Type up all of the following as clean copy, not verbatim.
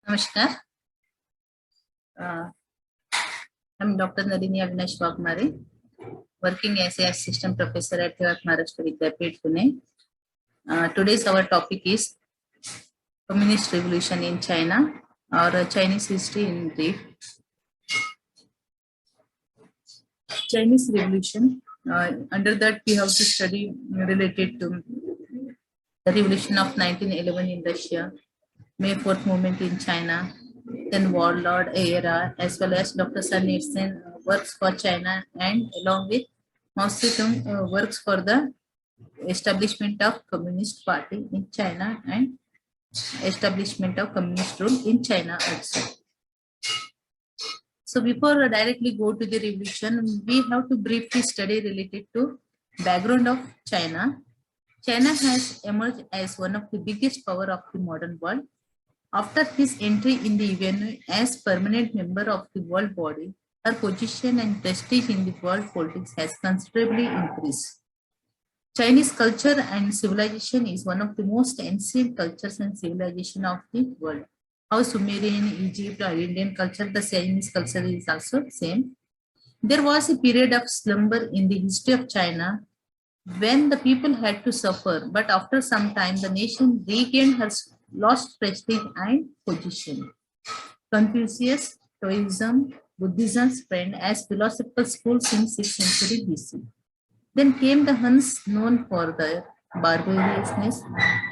Namaskar. Uh, I'm Dr. Nalini Avinash Wagmare, working as a assistant professor at the Maharashtra Vidyapeeth, Pune. Today's our topic is Communist Revolution in China or Chinese history in brief. Chinese Revolution. Under that, we have to study related to the revolution of 1911 in Russia, May 4th movement in China, then warlord era, as well as Dr. Sun Yat-sen works for China, and along with Mao Zedong works for the establishment of Communist Party in China and establishment of communist rule in China also. So before I directly go to the revolution, we have to briefly study related to background of China. China has emerged as one of the biggest power of the modern world. After his entry in the UN as permanent member of the world body, her position and prestige in the world politics has considerably increased. Chinese culture and civilization is one of the most ancient cultures and civilization of the world. How Sumerian, Egypt, or Indian culture, the Chinese culture is also same. There was a period of slumber in the history of China when the people had to suffer, but after some time, the nation regained her lost prestige and position. Confucius, Taoism, Buddhism spread as philosophical schools in 6th century BC. Then came the Huns, known for their barbarousness.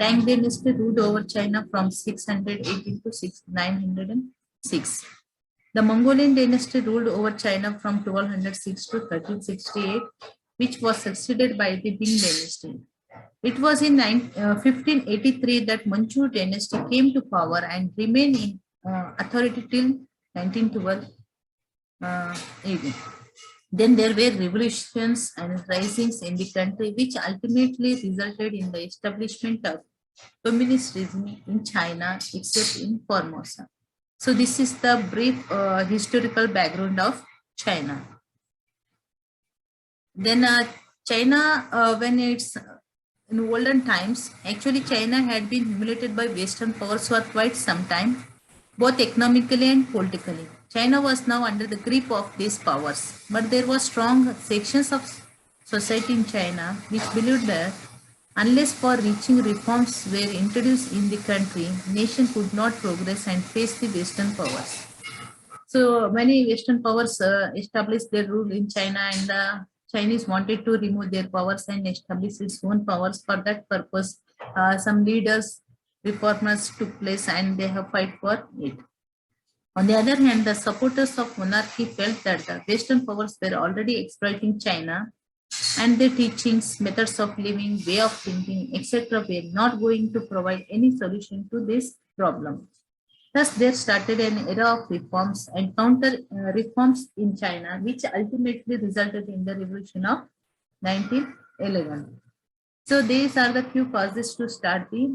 Tang dynasty ruled over China from 618 to 906. The Mongolian dynasty ruled over China from 1206 to 1368, which was succeeded by the Ming dynasty. It was in 1583 that Manchu dynasty came to power and remained in authority till 1912 AD. Then there were revolutions and risings in the country, which ultimately resulted in the establishment of communist regime in China, except in Formosa. So this is the brief historical background of China. Then China, when it's in olden times, actually China had been humiliated by Western powers for quite some time, both economically and politically. China was now under the grip of these powers, but there were strong sections of society in China which believed that unless for reaching reforms were introduced in the country, nation could not progress and face the Western powers. So many Western powers established their rule in China, and the Chinese wanted to remove their powers and establish its own powers. For that purpose, some leaders, reformers took place, and they have fight for it. On the other hand, the supporters of monarchy felt that the Western powers were already exploiting China, and their teachings, methods of living, way of thinking, etc., were not going to provide any solution to this problem. Thus, there started an era of reforms and counter reforms in China, which ultimately resulted in the revolution of 1911. So, these are the few causes to start the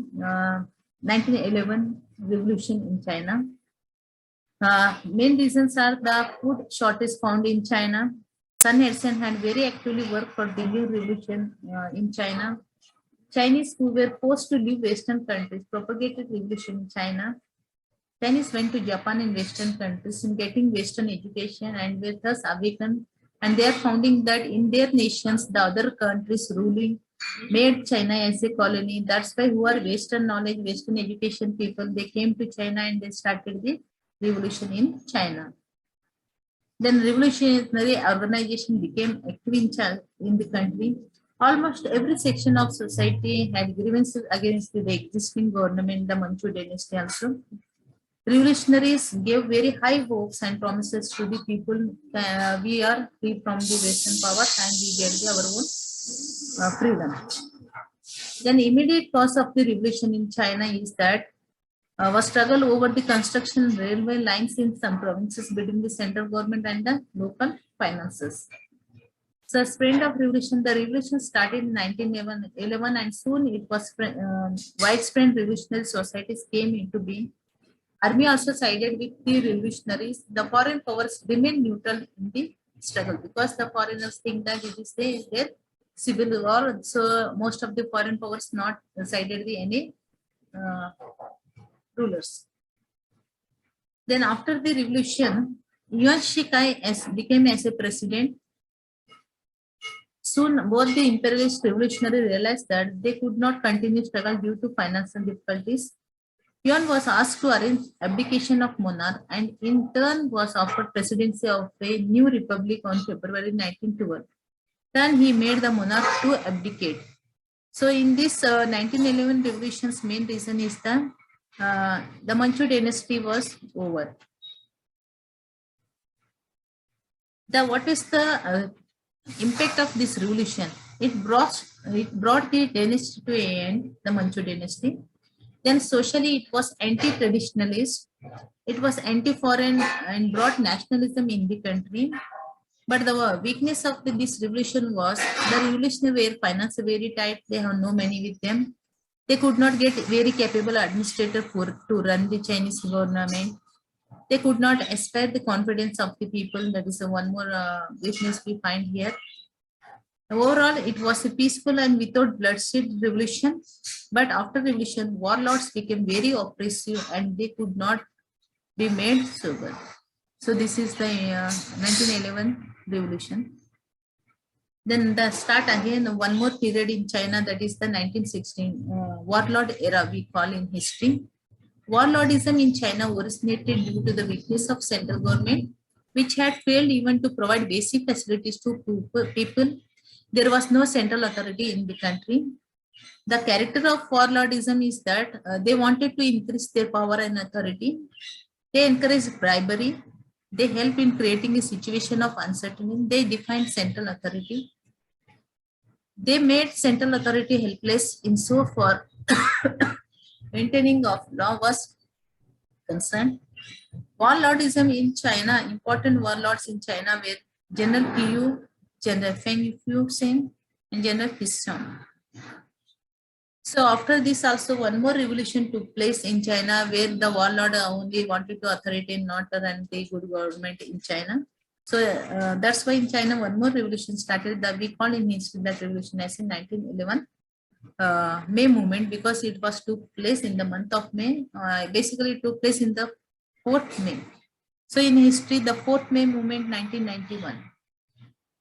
1911 revolution in China. Main reasons are the food shortage found in China. Sun Yat-sen had very actively worked for the new revolution in China. Chinese who were forced to leave Western countries propagated revolution in China. Chinese went to Japan and Western countries in getting Western education and were thus awakened, and they are finding that in their nations, the other countries ruling made China as a colony. That's why who are Western knowledge, Western education people, they came to China and they started the revolution in China. Then revolutionary organization became active in the country. Almost every section of society had grievances against the existing government, the Manchu dynasty also. Revolutionaries gave very high hopes and promises to the people. We are free from the Western powers and we get our own freedom. Then immediate cause of the revolution in China is that was struggle over the construction railway lines in some provinces between the central government and the local finances. So, spread of revolution, the revolution started in 1911 and soon it was widespread revolutionary societies came into being. Army also sided with the revolutionaries. The foreign powers remained neutral in the struggle because the foreigners think that it is their civil war. So most of the foreign powers not sided with any rulers. Then after the revolution, Yuan Shikai became as a president. Soon, both the imperialist revolutionary realized that they could not continue struggle due to financial difficulties. Yuan was asked to arrange abdication of monarch and in turn was offered presidency of a new republic on February 1912. Then he made the monarch to abdicate. So in this 1911 revolution's main reason is the Manchu dynasty was over. What is the impact of this revolution? It brought the dynasty to an end, the Manchu dynasty. Then socially it was anti-traditionalist, it was anti-foreign and brought nationalism in the country. But the weakness of this revolution was the revolutionary were finance very tight, they have no money with them. They could not get very capable administrator to run the Chinese government. They could not aspire the confidence of the people. That is one more weakness we find here. Overall, it was a peaceful and without bloodshed revolution. But after revolution, warlords became very oppressive and they could not be made sober. So this is the 1911 revolution. Then the start again one more period in China, that is the 1916 warlord era we call in history. Warlordism in China originated due to the weakness of central government, which had failed even to provide basic facilities to people. There was no central authority in the country. The character of warlordism is that they wanted to increase their power and authority. They encouraged bribery. They help in creating a situation of uncertainty. They defined central authority. They made central authority helpless in so far maintaining of law was concerned. Warlordism in China, important warlords in China were General Piyu, General Feng Yuxiang, and General Pishon. So after this also one more revolution took place in China where the warlord only wanted to authority and not run the good government in China. So that's why in China one more revolution started, that we call in history that revolution as in 1911 May movement, because it was took place in the month of May. Basically it took place in the 4th May. So in history, the 4th May movement 1991.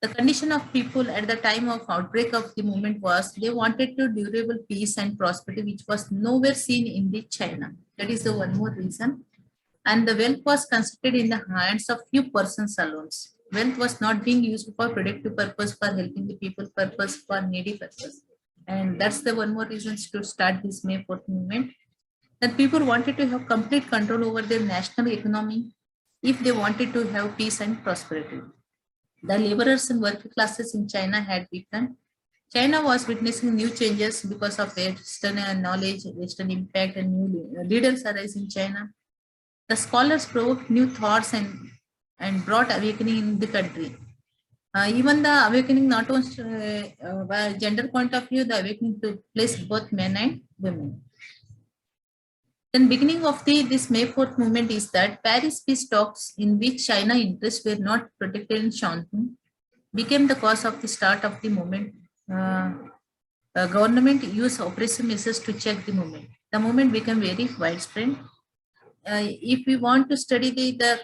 The condition of people at the time of outbreak of the movement was they wanted to durable peace and prosperity, which was nowhere seen in the China. That is the one more reason. And the wealth was concentrated in the hands of few persons alone. Wealth was not being used for productive purpose, for helping the people purpose, for needy purpose. And that's the one more reason to start this May 4th movement. That people wanted to have complete control over their national economy if they wanted to have peace and prosperity. The laborers and working classes in China had weakened. China was witnessing new changes because of Western knowledge, Western impact, and new leaders arise in China. The scholars provoked new thoughts and brought awakening in the country. Even the awakening, not only by gender point of view, the awakening took place both men and women. Then beginning of this May 4th movement is that Paris peace talks, in which China interests were not protected in Shantung, became the cause of the start of the movement. Government used oppressive measures to check the movement. The movement became very widespread. If we want to study the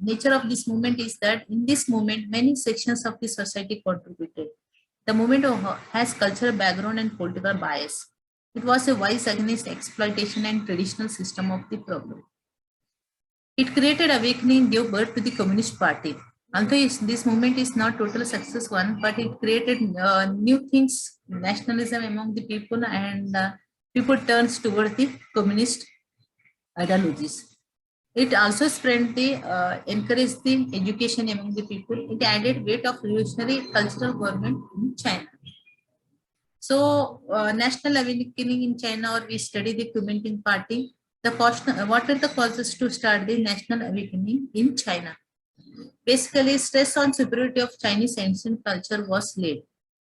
nature of this movement, is that in this movement, many sections of the society contributed. The movement has cultural background and political bias. It was a voice against exploitation and traditional system of the problem. It created awakening, gave birth to the Communist Party. Although this movement is not total success one, but it created new things, nationalism among the people, and people turns towards the communist ideologies. It also spread encouraged the education among the people. It added weight of revolutionary cultural government in China. So national awakening in China, or we study the Kuomintang Party. What are the causes to start the national awakening in China? Basically, stress on superiority of Chinese ancient culture was laid.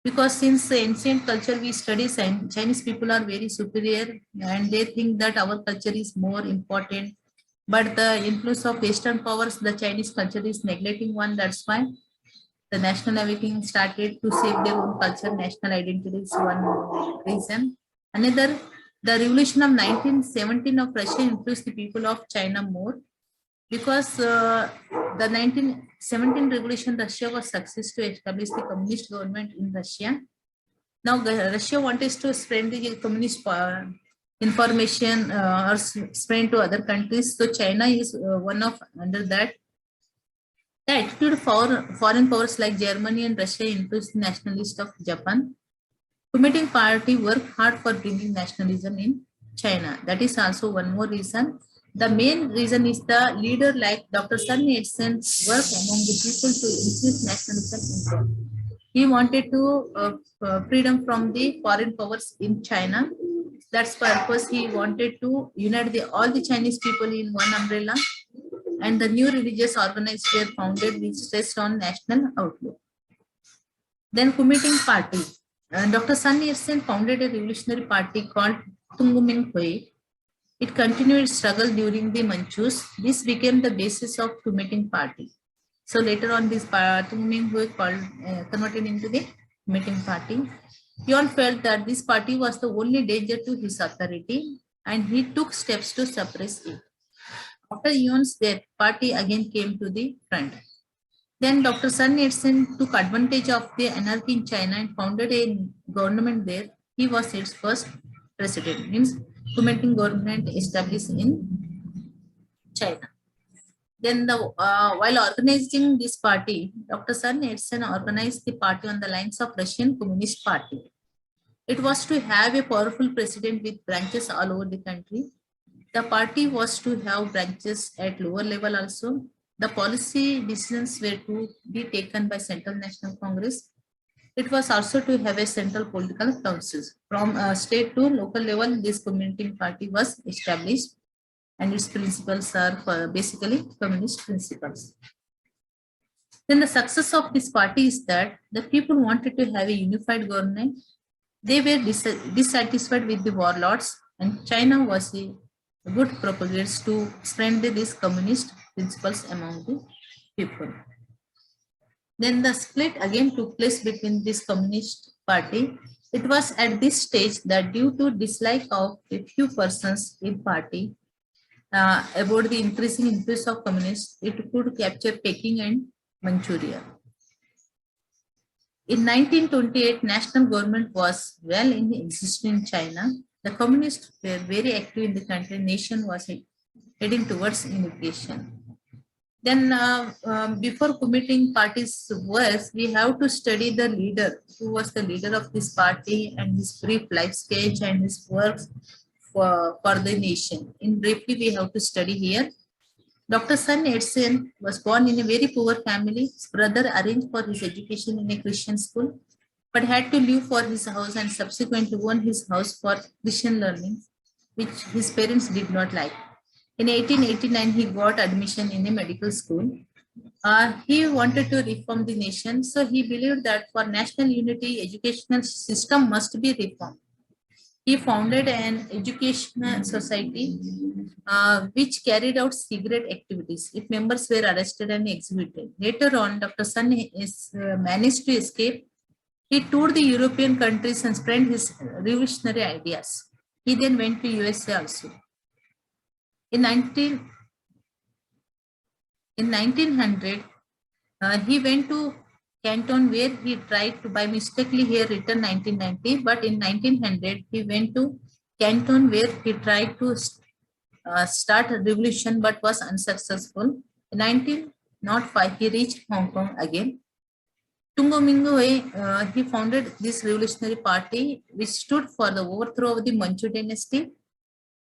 Because since the ancient culture we study, Chinese people are very superior and they think that our culture is more important. But the influence of Western powers, the Chinese culture is neglecting one. That's why the national awakening started to save their own culture. National identity is one reason. Another, the revolution of 1917 of Russia influenced the people of China more. because the 1917 revolution, Russia was success to establish the communist government in Russia. Now Russia wanted to spread the communist information or spread to other countries. So China is one of under that. The attitude of foreign powers like Germany and Russia influenced the nationalists of Japan. Committing party worked hard for bringing nationalism in China. That is also one more reason. The main reason is the leader like Dr. Sun Yat-sen worked among the people to increase nationalism in them. He wanted to freedom from the foreign powers in China. That's purpose he wanted to unite all the Chinese people in one umbrella, and the new religious organizations were founded which stressed on national outlook. Then Kuomintang Party. Dr. Sun Yat-sen founded a revolutionary party called Tunguming Hui. It continued its struggle during the Manchus. This became the basis of Kuomintang Party. So later on, this Tunguming Hui converted into the Kuomintang Party. Yuan felt that this party was the only danger to his authority, and he took steps to suppress it. After Yuan's death, party again came to the front. Then Dr. Sun Yat-sen took advantage of the anarchy in China and founded a government there. He was its first president, means Kuomintang government established in China. Then while organizing this party, Dr. Sun Yat-sen organized the party on the lines of Russian Communist Party. It was to have a powerful president with branches all over the country. The party was to have branches at lower level also. The policy decisions were to be taken by Central National Congress. It was also to have a central political councils. From state to local level, this Kuomintang Party was established, and its principles are basically communist principles. Then the success of this party is that the people wanted to have a unified government. They were dissatisfied with the warlords, and China was a good propagators to spread these communist principles among the people. Then the split again took place between this communist party. It was at this stage that due to dislike of a few persons in party about the increasing influence of communists, it could capture Peking and Manchuria. In 1928, national government was well in existence in China. The communists were very active in the country. Nation was heading towards unification. Then before Kuomintang Party's works, we have to study the leader, who was the leader of this party, and his brief life sketch and his works for the nation. In briefly, we have to study here. Dr. Sun Yat-sen was born in a very poor family. His brother arranged for his education in a Christian school, but had to leave for his house and subsequently own his house for Christian learning, which his parents did not like. In 1889, he got admission in a medical school. He wanted to reform the nation, so he believed that for national unity, educational system must be reformed. He founded an educational society which carried out secret activities. Its members were arrested and executed. Later on, Dr. Sun managed to escape. He toured the European countries and spread his revolutionary ideas. He then went to USA also. In 1900, he went to Canton, where he tried to, by mistakenly here written 1990, but in 1900, he went to Canton, where he tried to start a revolution but was unsuccessful. In 1905, he reached Hong Kong again. Tunguming Hui, he founded this revolutionary party, which stood for the overthrow of the Manchu dynasty,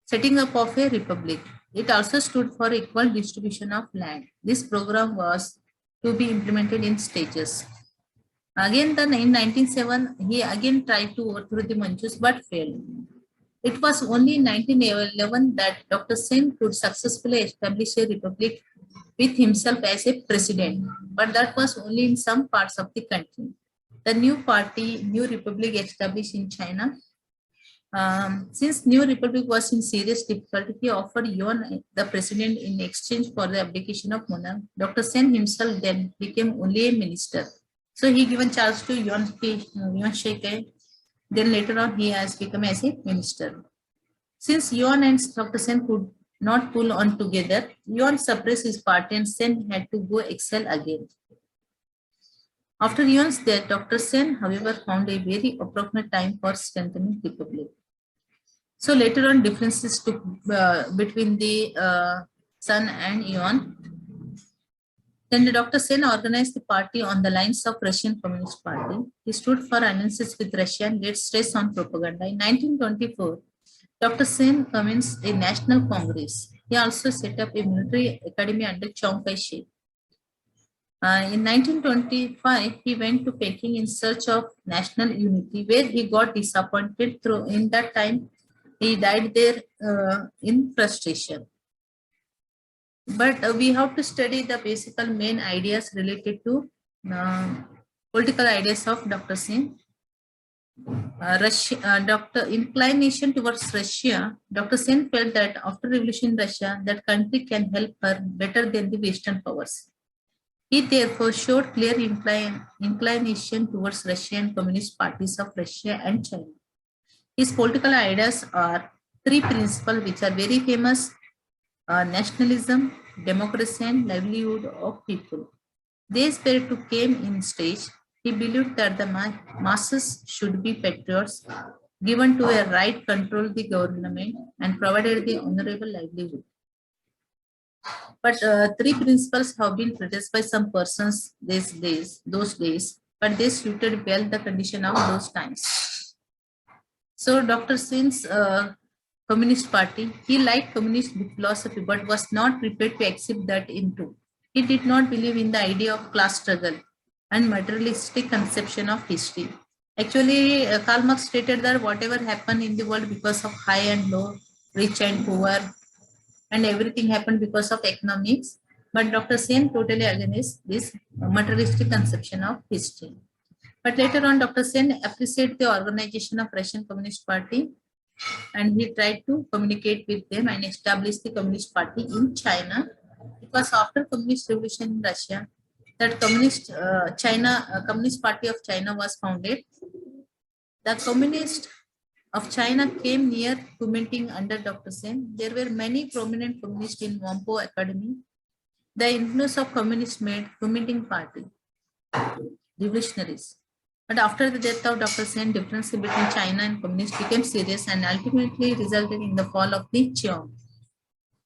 setting up of a republic. It also stood for equal distribution of land. This program was to be implemented in stages. Again, in 1907, he again tried to overthrow the Manchus but failed. It was only in 1911 that Dr. Sen could successfully establish a republic with himself as a president, but that was only in some parts of the country. The new party, New Republic, established in China. Since New Republic was in serious difficulty, he offered Yuan the president in exchange for the abdication of monarch. Dr. Sen himself then became only a minister. So he given charge to Yuan Shikai. Then later on, he has become as a minister. Since Yuan and Dr. Sen could not pull on together. Yuan suppressed his party and Sen had to go exile again. After Yuan's death, Dr. Sen, however, found a very appropriate time for strengthening the republic. So later on, differences took between the Sun and Yuan. Then Dr. Sen organized the party on the lines of Russian Communist Party. He stood for alliances with Russia and laid stress on propaganda. In 1924, Dr. Sen commenced a national congress. He also set up a military academy under Chiang Kai-shek. In 1925, he went to Peking in search of national unity, where he got disappointed. In that time, he died there in frustration. But we have to study the basic main ideas related to political ideas of Dr. Sen. Dr. Inclination towards Russia, Dr. Sen felt that after revolution in Russia, that country can help her better than the Western powers. He therefore showed clear inclination towards Russian communist parties of Russia and China. His political ideas are three principles which are very famous: nationalism, democracy, and livelihood of people. These were to came in stage. He believed that the masses should be patriots, given to a right control the government and provided the honorable livelihood. But three principles have been criticized by some persons those days, but they suited well the condition of those times. So Dr. Sen's Communist Party, he liked communist philosophy, but was not prepared to accept that into. He did not believe in the idea of class struggle and materialistic conception of history. Actually, Karl Marx stated that whatever happened in the world because of high and low, rich and poor, and everything happened because of economics. But Dr. Sen totally against this materialistic conception of history. But later on, Dr. Sen appreciated the organization of Russian Communist Party, and he tried to communicate with them and establish the Communist Party in China. Because after Communist Revolution in Russia, that Communist Party of China was founded. The Communist of China came near Kuomintang under Dr. Sen. There were many prominent communists in Whampoa Academy. The influence of communists made Kuomintang Party revolutionaries. But after the death of Dr. Sen, difference between China and communists became serious and ultimately resulted in the fall of the Chiang.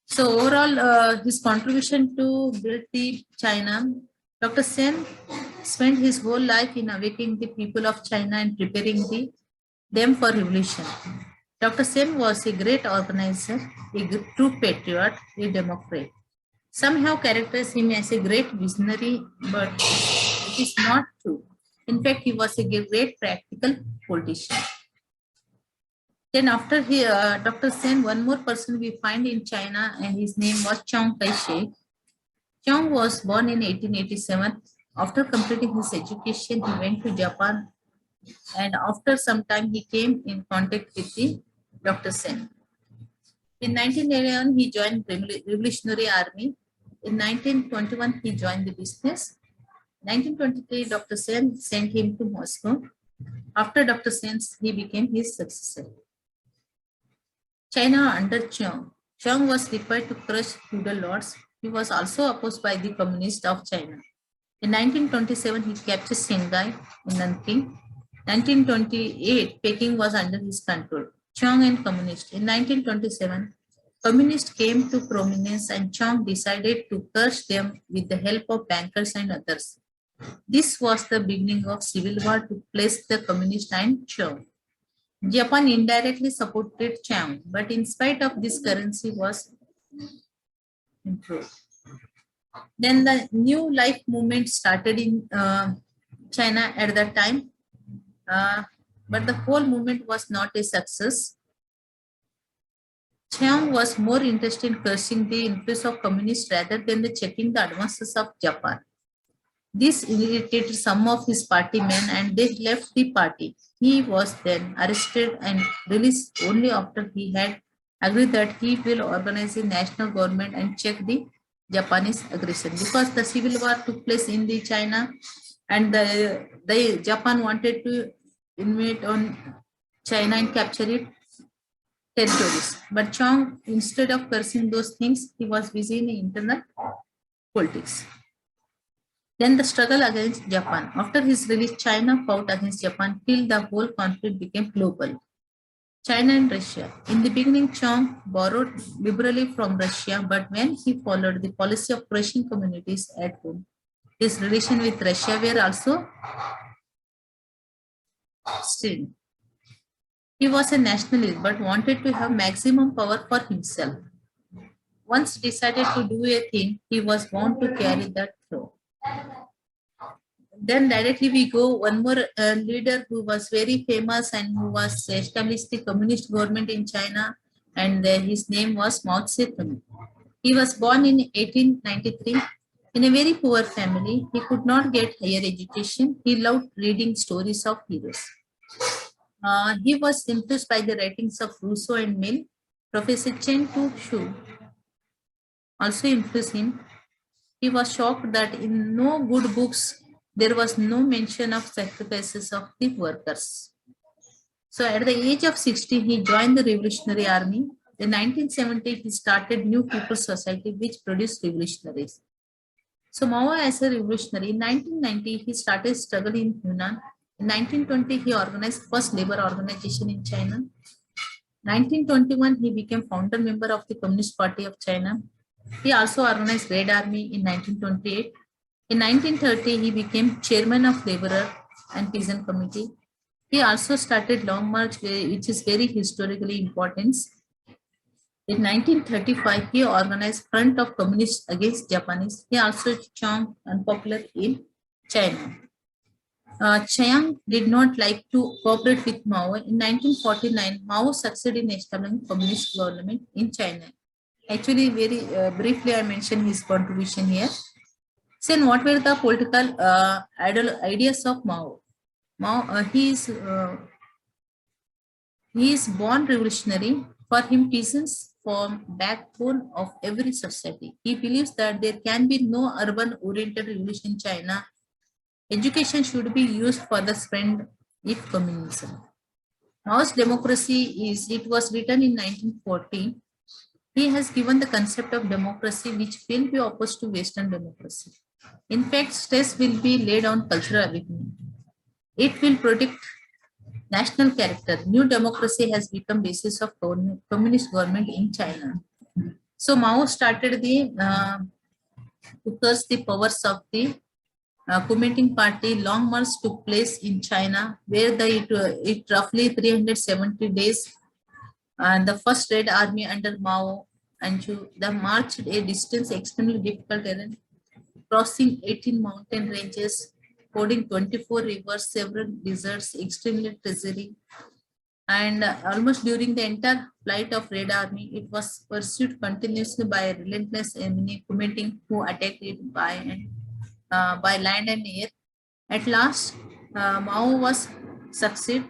So overall, his contribution to build the China, Dr. Sen spent his whole life in awakening the people of China and preparing them for revolution. Dr. Sen was a great organizer, a true patriot, a democrat. Somehow characterize him as a great visionary, but it is not true. In fact, he was a great practical politician. Then after Dr. Sen, one more person we find in China, and his name was Chiang Kai-shek. Chiang was born in 1887. After completing his education, he went to Japan, and after some time, he came in contact with the Dr. Sen. In 1911, he joined the Revolutionary Army. In 1921, he joined the business. 1923, Dr. Sen sent him to Moscow. After Dr. Sen, he became his successor. China under Chiang. Chiang was required to crush feudal lords. He was also opposed by the communists of China. In 1927, he captured Shanghai in Nanking. 1928, Peking was under his control. Chiang and communists. In 1927, communists came to prominence and Chiang decided to crush them with the help of bankers and others. This was the beginning of civil war to place the communist and Chiang. Japan indirectly supported Chiang, but in spite of this, currency was improved. Then the new life movement started in China at that time, but the whole movement was not a success. Chiang was more interested in cursing the influence of communists rather than checking the advances of Japan. This irritated some of his party men and they left the party. He was then arrested and released only after he had agreed that he will organize a national government and check the Japanese aggression. Because the civil war took place in the China and the Japan wanted to invade on China and capture it. territories. But Chong, instead of cursing those things, he was busy in internal politics. Then the struggle against Japan. After his release, China fought against Japan till the whole conflict became global. China and Russia. In the beginning, Chong borrowed liberally from Russia, but when he followed the policy of crushing communities at home, his relation with Russia were also strained. He was a nationalist but wanted to have maximum power for himself. Once decided to do a thing, he was bound to carry that through. Then directly we go one more leader who was very famous and who was established the communist government in China, and his name was Mao Zedong. He was born in 1893 in a very poor family. He could not get higher education. He loved reading stories of heroes. He was influenced by the writings of Rousseau and Mill. Professor Chen Tu-Shu also influenced him. He was shocked that in no good books there was no mention of sacrifices of the workers. So at the age of 60, he joined the Revolutionary Army. In 1970, he started New People's Society, which produced revolutionaries. So Mao as a revolutionary, in 1990, he started struggle in Yunnan. In 1920, he organized first labor organization in China. 1921, he became founder member of the Communist Party of China. He also organized Red Army in 1928. In 1930, he became chairman of Laborer and Peasant Committee. He also started Long March, which is very historically important. In 1935, he organized Front of Communists against Japanese. He also became unpopular in China. Chiang did not like to cooperate with Mao. In 1949, Mao succeeded in establishing communist government in China. Actually, very briefly, I mentioned his contribution here. Then, what were the political ideas of Mao? Mao, he is born revolutionary. For him, peasants form backbone of every society. He believes that there can be no urban-oriented revolution in China. Education should be used for the spread of communism. Mao's democracy it was written in 1940. He has given the concept of democracy which will be opposed to Western democracy. In fact, stress will be laid on cultural awakening. It will protect national character. New democracy has become basis of communist government in China. So Mao started to curse the powers of the Kuomintang party. Long March took place in China, where it roughly 370 days. The first Red Army under Mao Anju, the marched a distance extremely difficult terrain, crossing 18 mountain ranges, fording 24 rivers, several deserts, extremely treachery. And almost during the entire flight of Red Army, it was pursued continuously by a relentless enemy, Kuomintang, who attacked it by land and air. At last, Mao was succeed.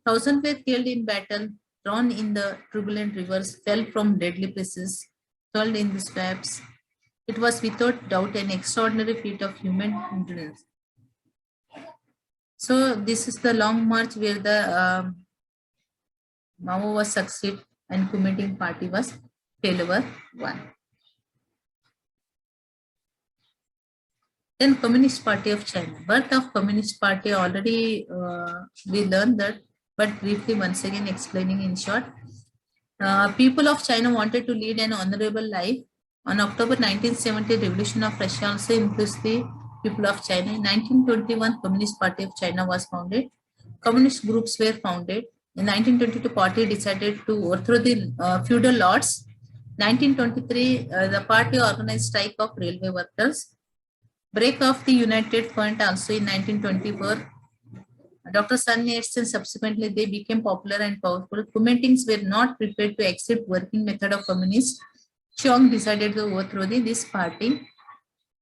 Thousands were killed in battle, drowned in the turbulent rivers, fell from deadly places, killed in the swamps. It was without doubt an extraordinary feat of human endurance. So this is the Long March where the Mao was succeed and Kuomintang party was failure one. Then Communist Party of China. Birth of Communist Party already we learned that, but briefly once again explaining in short. People of China wanted to lead an honorable life. On October 1970, Revolution of Russia also influenced the people of China. In 1921, Communist Party of China was founded. Communist groups were founded. In 1922, party decided to overthrow the feudal lords. 1923, the party organized strike of railway workers. Break of the United Front also in 1924. Dr. Sun Yat-sen subsequently they became popular and powerful. Kuomintans were not prepared to accept working method of communists. Chiang decided to overthrow this party.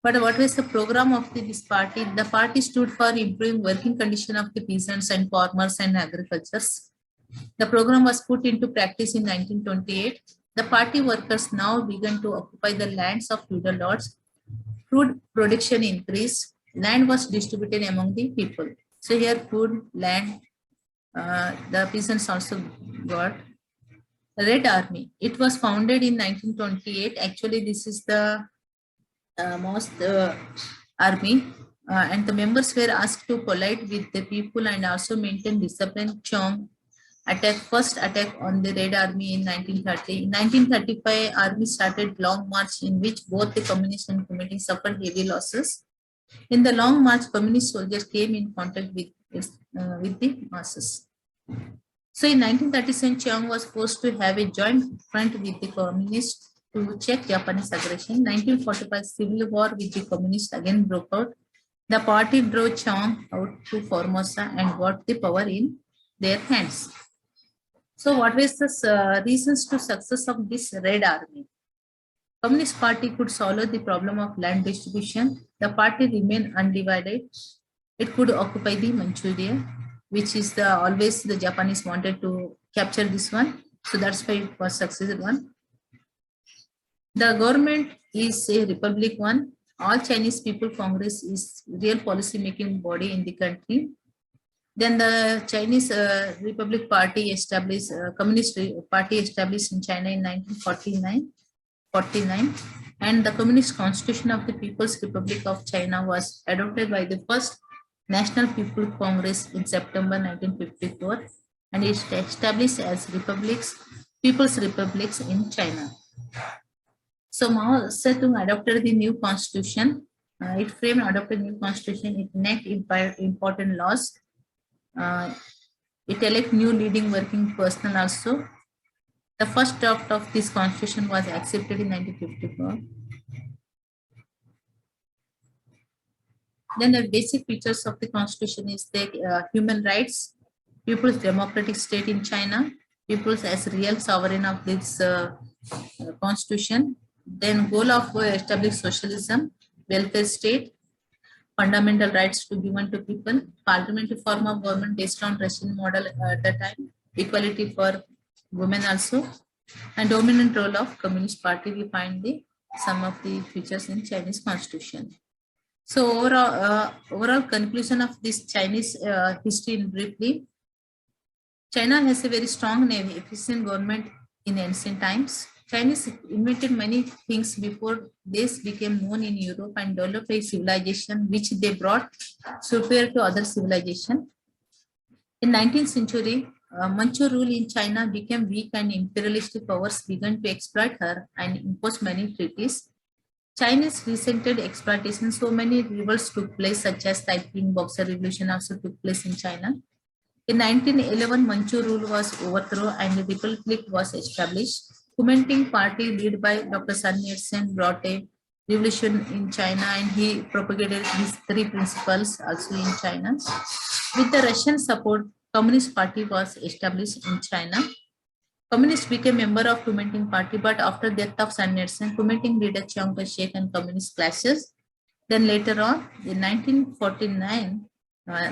But what was the program of this party? The party stood for improving working condition of the peasants and farmers and agricultures. The program was put into practice in 1928. The party workers now began to occupy the lands of feudal lords. Food production increased. Land was distributed among the people. So here food, land, the peasants also got. Red Army. It was founded in 1928. Actually, this is the most army, and the members were asked to polite with the people and also maintain discipline. Chong first attack on the Red Army in 1930. In 1935, army started long march in which both the communist and Kuomintang suffered heavy losses. In the long march, communist soldiers came in contact with the masses. So in 1937, Chiang was forced to have a joint front with the communists to check Japanese aggression. 1945, civil war with the communists again broke out. The party drove Chiang out to Formosa and got the power in their hands. So what is the reasons to success of this Red Army? Communist Party could solve the problem of land distribution. The party remained undivided. It could occupy the Manchuria, which is always the Japanese wanted to capture this one. So that's why it was successful one. The government is a republic one. All Chinese People Congress is real policy making body in the country. Then the Chinese Republic Party established, Communist Party established in China in 1949, and the Communist Constitution of the People's Republic of China was adopted by the first National People Congress in September 1954, and it established as People's Republics in China. So Mao Zedong adopted the new constitution. It framed adopted new constitution. It enacted important laws. It elect new leading working personnel also. The first draft of this constitution was accepted in 1954. Then the basic features of the constitution is the human rights, people's democratic state in China, peoples as real sovereign of this constitution. Then goal of establish socialism, welfare state, fundamental rights to given to people, parliamentary form of government based on Russian model at the time, equality for women also, and dominant role of Communist Party. We find some of the features in Chinese constitution. So overall conclusion of this Chinese history in briefly, China has a very strong and efficient government in ancient times. Chinese invented many things before this became known in Europe and developed a civilization which they brought superior to other civilization. In 19th century, Manchu rule in China became weak and imperialistic powers began to exploit her and impose many treaties. Chinese resented exploitation. So many revolts took place, such as Taiping Boxer Revolution also took place in China. In 1911, Manchu rule was overthrown and the republic was established. Kuomintang Party, led by Dr. Sun Yat-sen, brought a revolution in China, and he propagated these three principles also in China. With the Russian support, Communist Party was established in China. Communists became member of Kuomintang Party, but after death of Sun Yat-sen, Kuomintang leader Chiang Kai-shek and communist clashes. Then later on, in 1949,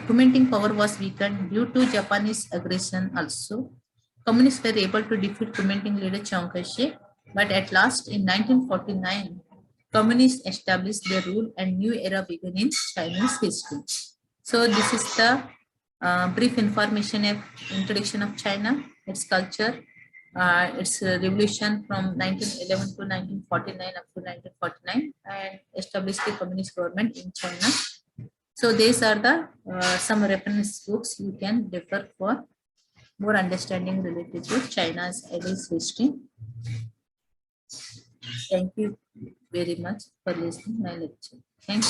Kuomintang power was weakened due to Japanese aggression also. Communists were able to defeat Kuomintang leader Chiang Kai-shek, but at last in 1949, communists established their rule and new era began in Chinese history. So this is the brief information of introduction of China, its culture, its revolution from 1911 to 1949 up to 1949, and established the communist government in China. So these are the some reference books you can refer for more understanding related to China's early history. Thank you very much for listening my lecture. Thank you.